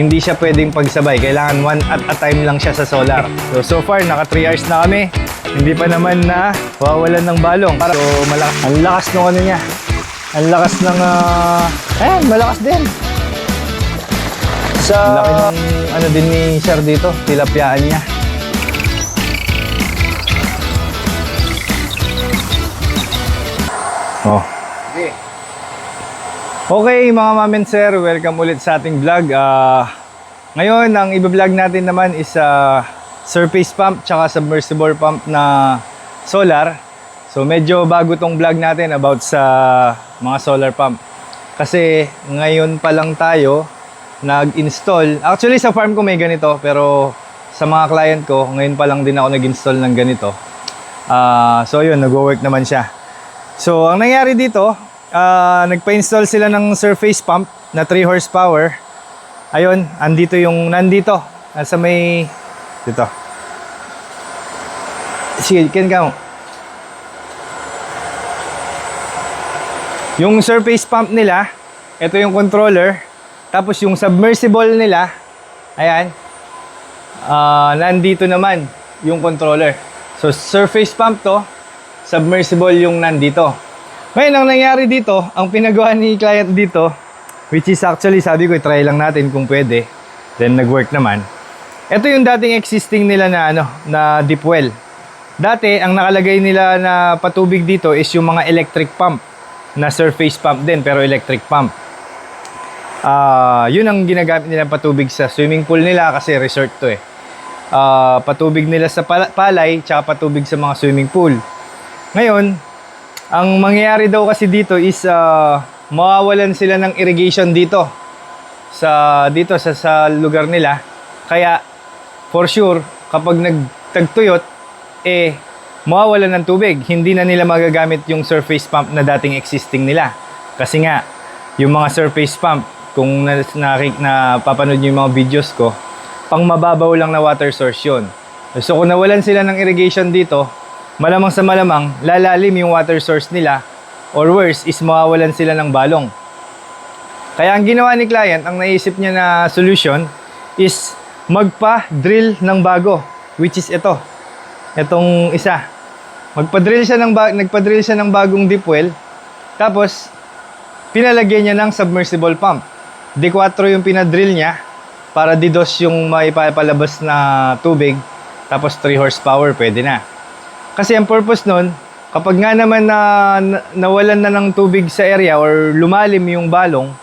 Hindi siya pwedeng pagsabay. Kailangan one at a time lang siya sa solar. So far, naka 3 hours na kami. Hindi pa naman na wawalan ng balong. So, ang lakas ng ano niya. Ang lakas ng, malakas din. Laki ng ano din ni Sir dito, tilapyaan niya. Oh. Okay mga ma'am and sir, welcome ulit sa ating vlog. Ngayon, ang i-vlog natin naman is surface pump tsaka submersible pump na solar. So medyo bago tong vlog natin about sa mga solar pump. Kasi ngayon pa lang tayo nag-install. Actually sa farm ko may ganito, pero sa mga client ko, ngayon pa lang din ako nag-install ng ganito. So yun, nag-work naman siya. So ang nangyari dito, nagpa-install sila ng surface pump na 3 horsepower. Ayun, nandito. Nasa may, dito. Sige, can count. Yung surface pump nila, ito yung controller. Tapos yung submersible nila, ayan, nandito naman yung controller. So surface pump to, submersible yung nandito. Ngayon, ang nangyari dito, ang pinagawa ni client dito, which is actually, sabi ko, try lang natin kung pwede. Then, nag-work naman. Ito yung dating existing nila na deep well. Dati, ang nakalagay nila na patubig dito is yung mga electric pump, na surface pump din, pero electric pump. Yun ang ginagamit nila patubig sa swimming pool nila kasi resort to eh. Patubig nila sa palay, tsaka patubig sa mga swimming pool. Ngayon, ang mangyayari daw kasi dito is mawawalan sila ng irrigation dito sa lugar nila. Kaya for sure kapag nagtagtuyot mawawalan ng tubig. Hindi na nila magagamit yung surface pump na dating existing nila. Kasi nga yung mga surface pump, kung napapanood niyo yung mga videos ko, pang mababaw lang na water source yun. So kung nawalan sila ng irrigation dito, malamang sa malamang, lalalim yung water source nila, or worse, is mawawalan sila ng balong. Kaya ang ginawa ni client, ang naisip niya na solution, is magpa-drill ng bago, which is ito. Itong isa. Nagpa-drill siya ng bagong deep well, tapos, pinalagyan niya ng submersible pump. D4 yung pinadrill niya, para didos yung maipapalabas na tubig, tapos 3 horsepower, pwede na. Kasi ang purpose nun, kapag nga naman nawalan na ng tubig sa area or lumalim yung balong,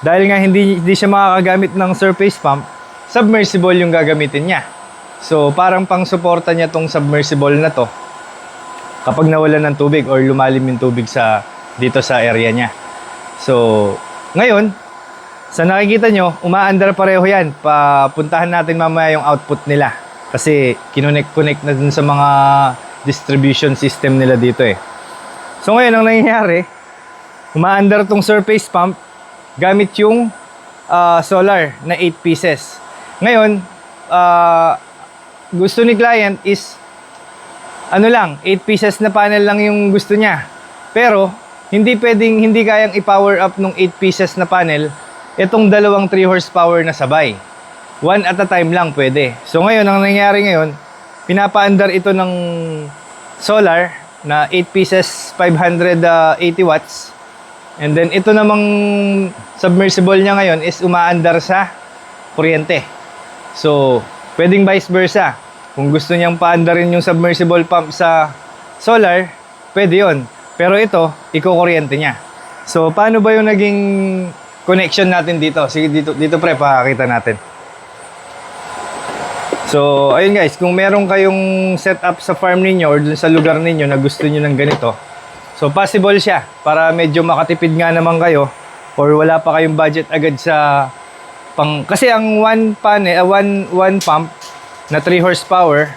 dahil nga hindi siya makakagamit ng surface pump, submersible yung gagamitin niya. So parang pang-suporta niya tong submersible na to kapag nawalan ng tubig or lumalim yung tubig dito sa area niya. So ngayon, sa nakikita nyo, umaandar pareho yan. Papuntahan natin mamaya yung output nila. Kasi kinonect na dun sa mga distribution system nila dito eh. So ngayon, ang nangyayari, umaandar tong surface pump gamit yung solar na 8 pieces. Ngayon, gusto ni client is 8 pieces na panel lang yung gusto niya. Pero, hindi kayang i-power up nung 8 pieces na panel itong dalawang 3 horsepower na sabay. One at a time lang pwede. So ngayon, ang nangyayari ngayon, pinapaandar ito ng solar na 8 pieces, 580 watts. And then ito namang submersible niya ngayon is umaandar sa kuryente. So, pwedeng vice versa. Kung gusto niyang paandarin yung submersible pump sa solar, pwede yon. Pero ito, iko-kuryente niya. So, paano ba yung naging connection natin dito? Sige, dito pre, pakakita natin. So, ayun guys, kung meron kayong setup sa farm ninyo or dun sa lugar ninyo na gusto nyo ng ganito, so possible siya para medyo makatipid nga naman kayo or wala pa kayong budget agad sa kasi ang one pump na 3 horsepower,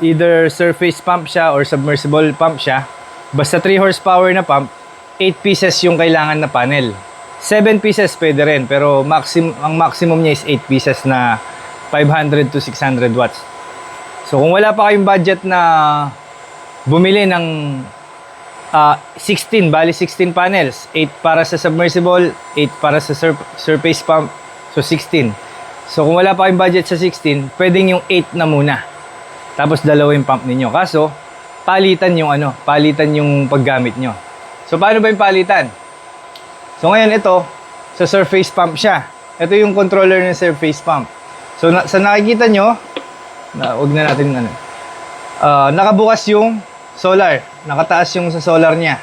either surface pump siya or submersible pump siya, basta 3 horsepower na pump, 8 pieces yung kailangan na panel. 7 pieces pwede rin, pero ang maximum niya is 8 pieces na 500 to 600 watts. So kung wala pa kayong budget na bumili ng 16, bali 16 panels. 8 para sa submersible, 8 para sa surface pump. So 16. So kung wala pa kayong budget sa 16, pwedeng yung 8 na muna. Tapos dalawa yung pump ninyo. Kaso, palitan yung paggamit nyo. So paano ba yung palitan? So ngayon ito, sa surface pump siya. Ito yung controller ng surface pump. So sa nakikita nyo, huwag na natin nakabukas yung solar. Nakataas yung sa solar niya.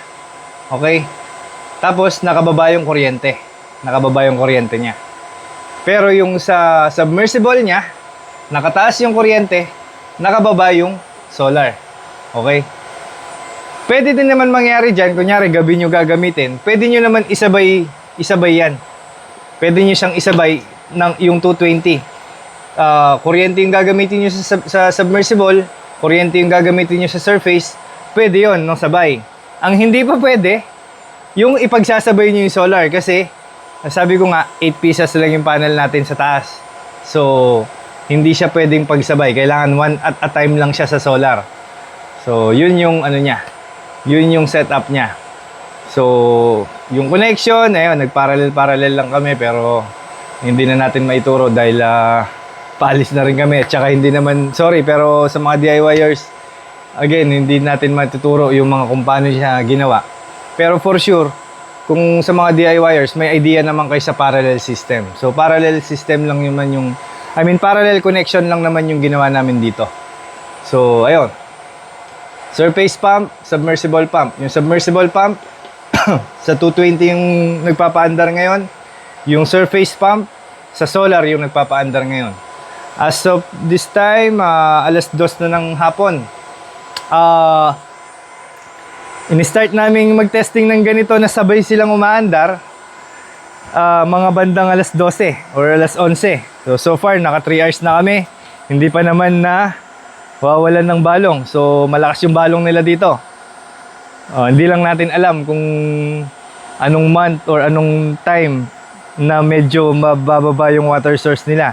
Okay? Tapos nakababa yung kuryente. Niya. Pero yung sa submersible niya, nakataas yung kuryente, nakababa yung solar. Okay? Pwede din naman mangyari dyan, kunyari gabi nyo gagamitin, pwede nyo naman isabay yan. Pwede nyo siyang isabay ng yung 220. Kuryente yung gagamitin nyo sa submersible, kuryente yung gagamitin nyo sa surface, pwede yon ng sabay. Ang hindi pa pwede, yung ipagsasabay nyo yung solar kasi sabi ko nga, 8 pieces lang yung panel natin sa taas. So, hindi siya pwedeng pagsabay. Kailangan one at a time lang siya sa solar. So, yun yung ano niya. Yun yung setup niya. So, yung connection, ayun, nagparallel lang kami pero hindi na natin maituro dahil paalis na rin kami. At saka hindi naman, sorry, pero sa mga DIYers, again, hindi natin matuturo yung mga kung paano siya ginawa. Pero for sure, kung sa mga DIYers, may idea naman kayo sa parallel system. So, parallel system lang naman yung, parallel connection lang naman yung ginawa namin dito. So, ayun. Surface pump, submersible pump. Yung submersible pump, sa 220 yung nagpapaandar ngayon. Yung surface pump, sa solar yung nagpapaandar ngayon. As of this time, alas 2 na ng hapon. In-start namin mag-testing ng ganito na sabay silang umaandar mga bandang alas 12 or alas 11. So far, naka 3 hours na kami. Hindi pa naman na wawalan ng balong. So, malakas yung balong nila dito. Hindi lang natin alam kung anong month or anong time na medyo mabababa yung water source nila.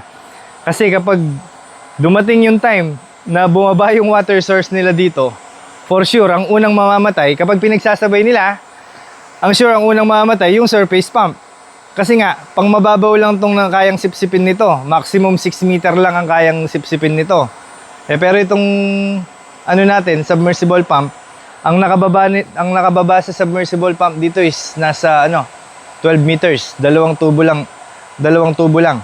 Kasi kapag dumating yung time na bumaba yung water source nila dito, for sure, ang unang mamamatay, kapag pinagsasabay nila, ang unang mamamatay, yung surface pump. Kasi nga, pang mababaw lang itong kayang sipsipin nito. Maximum 6 meter lang ang kayang sipsipin nito. Pero itong, submersible pump, ang nakababa sa submersible pump dito is nasa, 12 meters. Dalawang tubo lang.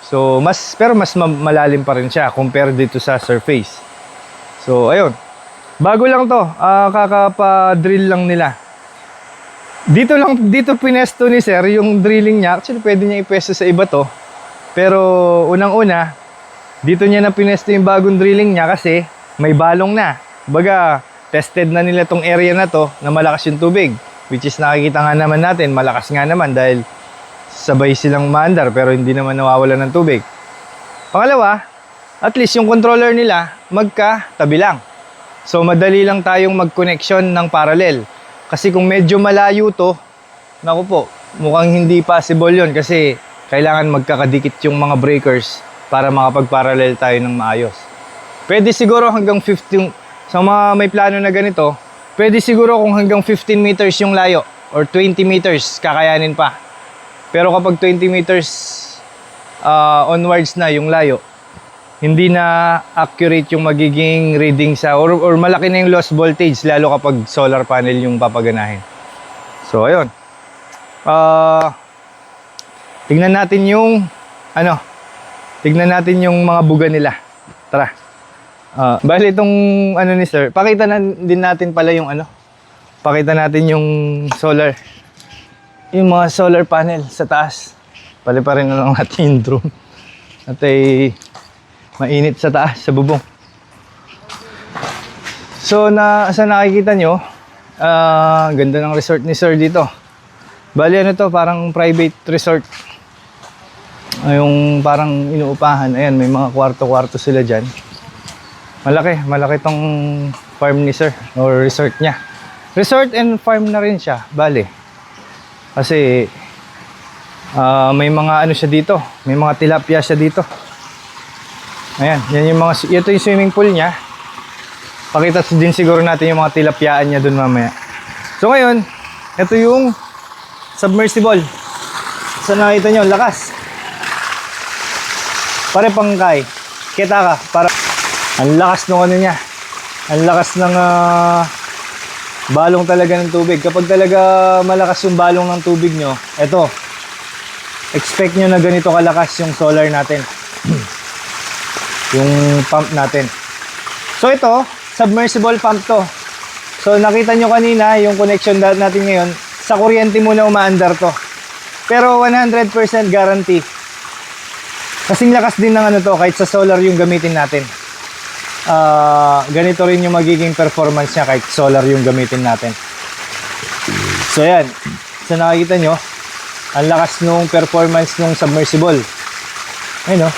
So, pero mas malalim pa rin siya compare dito sa surface. So, ayun. Bago lang to, kakapa-drill lang nila. Dito pinesto ni sir yung drilling niya. Actually, pwede niya ipesto sa iba to. Pero unang-una, dito niya na pinesto yung bagong drilling niya kasi may balong na. Baga, tested na nila tong area na to na malakas yung tubig. Which is nakikita nga naman natin, malakas nga naman dahil sabay silang maandar pero hindi naman nawawala ng tubig. Pangalawa, at least yung controller nila magkatabi lang. So, madali lang tayong mag-connection ng parallel. Kasi kung medyo malayo to, naku po, mukhang hindi possible yon kasi kailangan magkakadikit yung mga breakers para makapag-parallel tayo ng maayos. Pwede siguro hanggang 15, sa mga may plano na ganito, pwede siguro kung hanggang 15 meters yung layo or 20 meters, kakayanin pa. Pero kapag 20 meters onwards na yung layo, hindi na accurate yung magiging reading sa or malaki na yung loss voltage lalo kapag solar panel yung papaganahin. So ayun. Tignan natin yung mga buga nila. Tara. Bali itong ni sir, pakita na din natin pala yung pakita natin yung solar. Yung mga solar panel sa taas. Paliparin na lang natin yung drone. At mainit sa taas, sa bubong. So, sa nakikita nyo, ganda ng resort ni sir dito. Bali, parang private resort. Yung parang inuupahan. Ayan, may mga kwarto-kwarto sila dyan. Malaki tong farm ni sir, or resort niya. Resort and farm na rin siya, bali. Kasi, may mga siya dito. May mga tilapia siya dito. Ayan, ito yung swimming pool niya. Pakita din siguro natin yung mga tilapyaan niya dun mamaya. So ngayon, ito yung submersible. So nakita nyo, lakas. Pare pangkay. Kita ka, para ang lakas ng ano niya. Ang lakas ng balong talaga ng tubig. Kapag talaga malakas yung balong ng tubig nyo, eto, expect nyo na ganito kalakas yung solar natin. Yung pump natin. So ito, submersible pump to. So nakita nyo kanina yung connection natin ngayon, sa kuryente muna umaandar to. Pero 100% guarantee. Kasing lakas din ng ano to, kahit sa solar yung gamitin natin. Ganito rin yung magiging performance niya kahit solar yung gamitin natin. So yan, so nakikita nyo ang lakas nung performance nung submersible. Ayun o,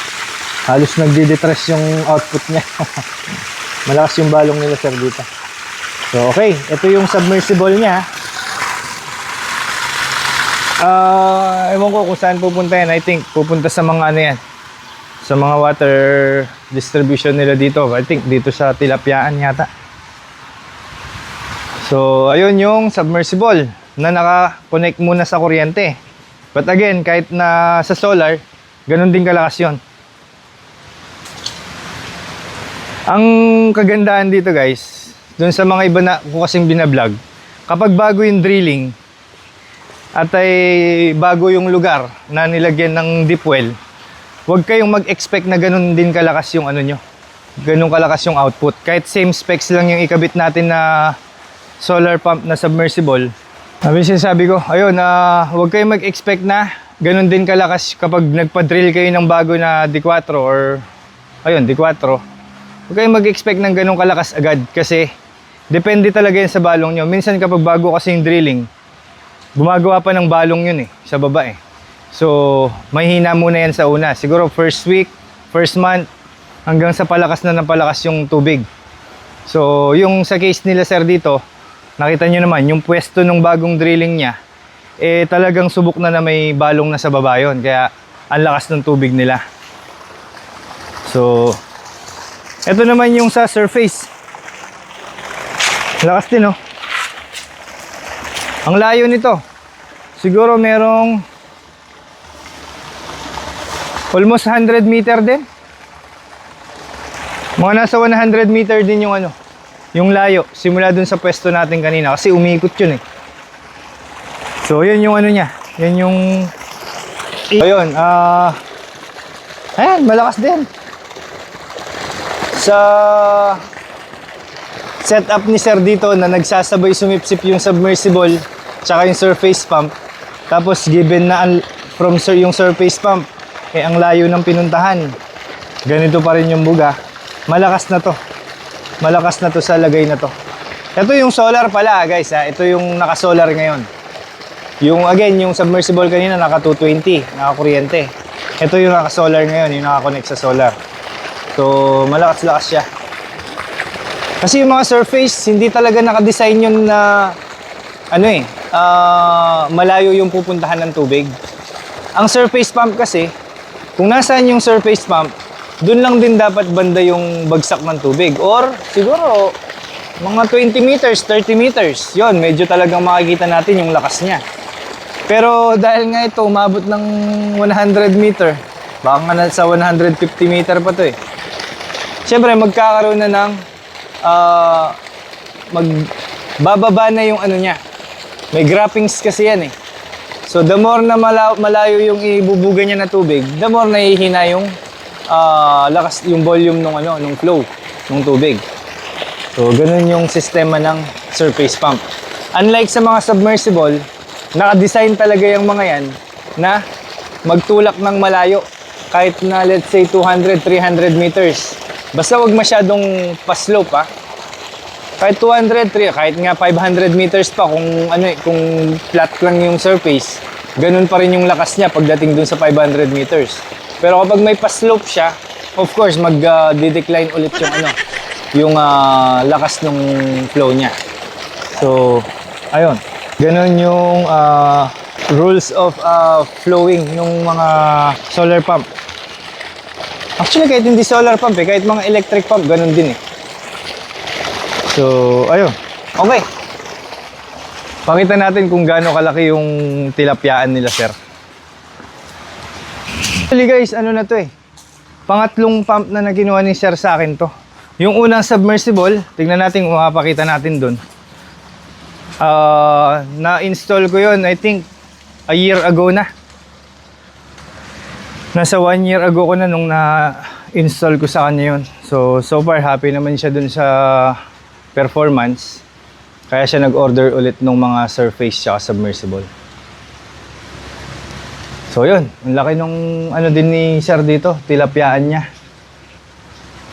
halos nagdidetress yung output niya. Malakas yung balong nila sir dito. So okay, ito yung submersible niya. Ewan ko kung saan pupunta yan. I think pupunta sa mga ano yan, sa mga water distribution nila dito. I think dito sa Tilapyaan yata. So ayun yung submersible na naka-connect muna sa kuryente. But again, kahit na sa solar, ganun din kalakas yun. Ang kagandahan dito guys, dun sa mga iba na kung kasing binablog, kapag bago yung drilling at ay bago yung lugar na nilagyan ng deep well, huwag kayong mag-expect na ganun din kalakas yung ano nyo, ganun kalakas yung output. Kahit same specs lang yung ikabit natin na solar pump na submersible. Sabi ko, ayun, huwag kayong mag-expect na ganun din kalakas kapag nagpa-drill kayo ng bago na D4 or ayun, D4. Huwag kayong mag-expect ng ganun kalakas agad kasi depende talaga yan sa balong nyo. Minsan kapag bago kasi yung drilling, gumagawa pa ng balong yun sa baba So, mahina muna yan sa una. Siguro first week, first month, hanggang sa palakas na ng palakas yung tubig. So, yung sa case nila sir dito, nakita nyo naman, yung pwesto ng bagong drilling niya, talagang subok na may balong na sa baba yun. Kaya, ang lakas ng tubig nila. So, eto naman yung sa surface. Lakas din, oh. Ang layo nito. Siguro merong almost 100 meter din. Mga nasa 100 meter din yung ano, yung layo simula dun sa pwesto natin kanina kasi umikot yun So yun yung ano niya, yun yung ayun, ayan, malakas din. Sa setup ni sir dito na nagsasabay sumipsip yung submersible tsaka yung surface pump, tapos given na from yung surface pump ang layo ng pinuntahan, ganito pa rin yung buga. Malakas na to, malakas na to sa lagay na to. Ito yung solar pala guys ito yung naka solar ngayon. Yung again, yung submersible kanina naka 220, naka kuryente. Ito yung naka solar ngayon, yung naka connect sa solar. So malakas-lakas siya. Kasi yung mga surface, hindi talaga naka-design yun na malayo yung pupuntahan ng tubig. Ang surface pump kasi, kung nasaan yung surface pump, dun lang din dapat banda yung bagsak ng tubig. Or siguro, mga 20 meters, 30 meters. Yun, medyo talagang makikita natin yung lakas niya. Pero dahil nga ito, umabot ng 100 meter, baka nga sa 150 meter pa to Siyempre, magkakaroon na ng magbababa na yung ano niya. May grappings kasi yan So the more na malayo yung ibubuga niya na tubig, the more nahihina yung lakas, yung volume nung flow ng tubig. So ganun yung sistema ng surface pump. Unlike sa mga submersible, naka-design talaga yung mga yan na magtulak ng malayo kahit na let's say 200, 300 meters. Basta wag masyadong pa-slope Kahit 200, kahit nga 500 meters pa kung flat lang yung surface, ganun pa rin yung lakas niya pagdating dun sa 500 meters. Pero kapag may pa-slope siya, of course mag-decline ulit yung lakas ng flow niya. So, ayun. Ganun yung rules of flowing ng mga solar pump. Actually, kahit hindi solar pump kahit mga electric pump, ganun din So, ayun. Okay. Pakita natin kung gaano kalaki yung tilapyaan nila, sir. Actually guys, ano na to eh. Pangatlong pump na ginawa ni sir sa akin to. Yung unang submersible, tignan natin kung mapakita natin dun. Na-install ko yon I think a year ago na. Nasa 1 year ago ko na nung na-install ko sa kanya yun. So far happy naman siya dun sa performance. Kaya siya nag-order ulit ng mga surface tsaka submersible. So yun, ang laki nung ano din ni sir dito, tilapyaan niya.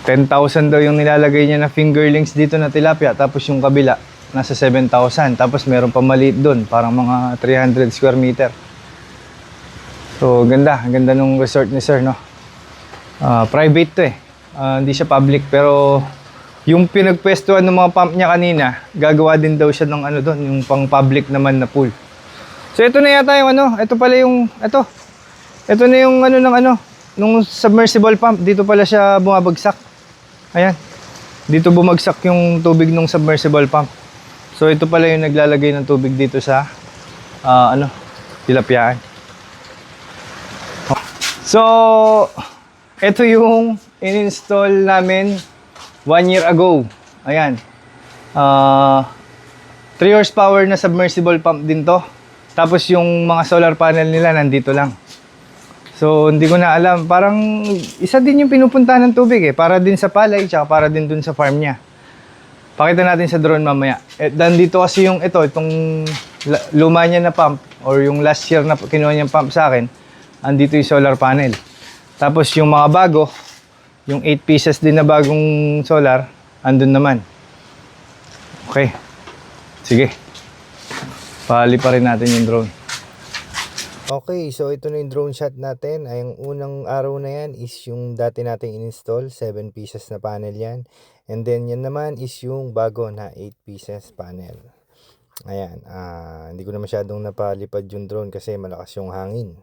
10,000 daw yung nilalagay niya na fingerlings dito na tilapia. Tapos yung kabila, nasa 7,000. Tapos meron pa maliit doon, parang mga 300 square meter. So ganda, ang ganda nung resort ni sir, no? Private to eh. Hindi siya public, pero yung pinagpwestuhan ng mga pump niya kanina, gagawa din daw siya ng ano doon, yung pang public naman na pool. So ito na yata yung ano, ito pala yung, ito na yung ano ng ano, nung submersible pump, dito pala siya bumabagsak. Ayan, dito bumagsak yung tubig ng submersible pump. So ito pala yung naglalagay ng tubig dito sa, tilapyaan. So, ito yung in-install namin 1 year ago. Ayan. 3 horsepower na submersible pump din to. Tapos yung mga solar panel nila nandito lang. So hindi ko na alam. Parang isa din yung pinupuntahan ng tubig eh. Para din sa palay, tsaka para din dun sa farm niya. Pakita natin sa drone mamaya. Nandito kasi yung itong luma niya na pump or yung last year na kinuha niyang pump sa akin. Andito yung solar panel. Tapos yung mga bago, yung 8 pieces din na bagong solar, andun naman. Okay. Sige. Pahali pa rin natin yung drone. Okay, so ito na yung drone shot natin. Ay, ang unang araw na yan is yung dati nating in-install. 7 pieces na panel yan. And then yan naman is yung bago na 8 pieces panel. Ayan. Hindi ko na masyadong napalipad yung drone kasi malakas yung hangin.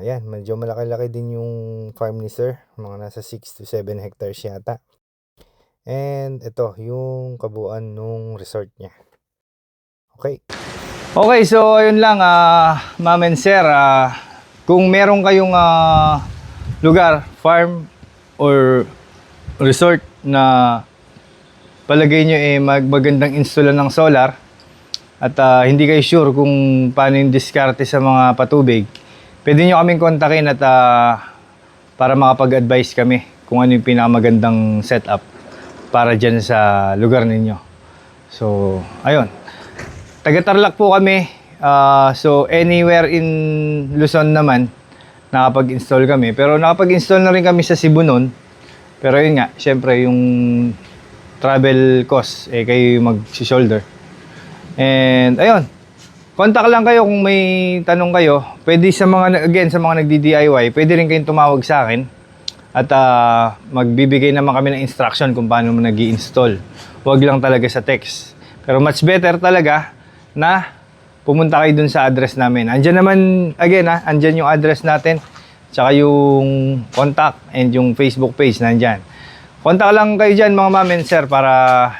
Yan, medyo malaki-laki din yung farm ni sir, mga nasa 6 to 7 hectares yata. And ito yung kabuuan nung resort niya. Okay. Okay, so ayun lang, ma'am and sir, kung meron kayong lugar, farm or resort na palagay nyo magandang installan ng solar at hindi kayo sure kung paano yung diskarte sa mga patubig, pwede nyo kaming kontakin at para makapag-advise kami kung ano yung pinakamagandang setup para dyan sa lugar ninyo. So, ayun. Taga-Tarlac po kami. So, anywhere in Luzon naman, nakapag-install kami. Pero nakapag-install na rin kami sa Cebu noon. Pero yun nga, syempre yung travel cost, kayo mag-shoulder. And, ayun. Contact lang kayo kung may tanong kayo. Pwede sa mga, again, sa mga nagdi-DIY, pwede rin kayong tumawag sa akin. At magbibigay naman kami ng instruction kung paano mo nag-i-install. Huwag lang talaga sa text. Pero much better talaga na pumunta kayo dun sa address namin. Andyan naman, again andyan yung address natin. Tsaka yung contact and yung Facebook page nandyan. Contact lang kayo dyan mga ma'am and sir para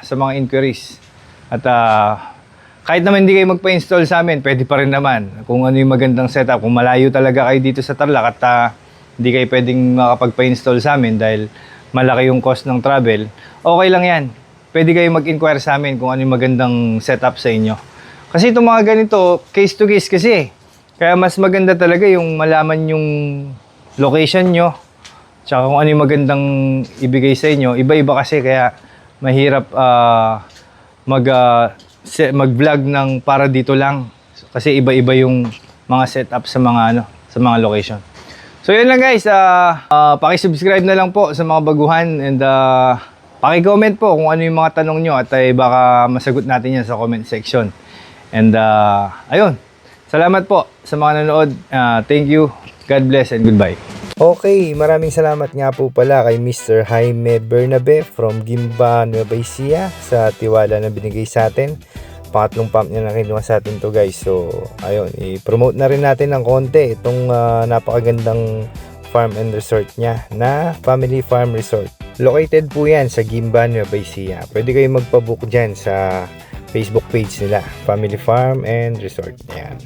sa mga inquiries. At kahit naman hindi kayo magpa-install sa amin, pwede pa rin naman. Kung ano yung magandang setup. Kung malayo talaga kayo dito sa Tarlac at hindi kayo pwedeng makapagpa-install sa amin dahil malaki yung cost ng travel, okay lang yan. Pwede kayo mag-inquire sa amin kung ano yung magandang setup sa inyo. Kasi itong mga ganito, case to case kasi. Kaya mas maganda talaga yung malaman yung location nyo, tsaka kung ano yung magandang ibigay sa inyo. Iba-iba kasi kaya mahirap mag-vlog ng para dito lang. Kasi iba-iba yung mga setup sa mga location. So yun lang guys, paki-subscribe na lang po sa mga baguhan and paki-comment po kung ano yung mga tanong nyo at baka masagot natin yan sa comment section. And ayun, salamat po sa mga nanood. Thank you, God bless and goodbye. Okay, maraming salamat nga po pala kay Mr. Jaime Bernabe from Gimba, Nueva Ecija sa tiwala na binigay sa atin. Pangatlong pump niya na kinuha sa atin to guys. So, ayun, i-promote na rin natin ng konti itong napakagandang farm and resort niya na Family Farm Resort. Located po yan sa Gimba, Nueva Ecija. Pwede kayo magpabook dyan sa Facebook page nila, Family Farm and Resort. Ayan.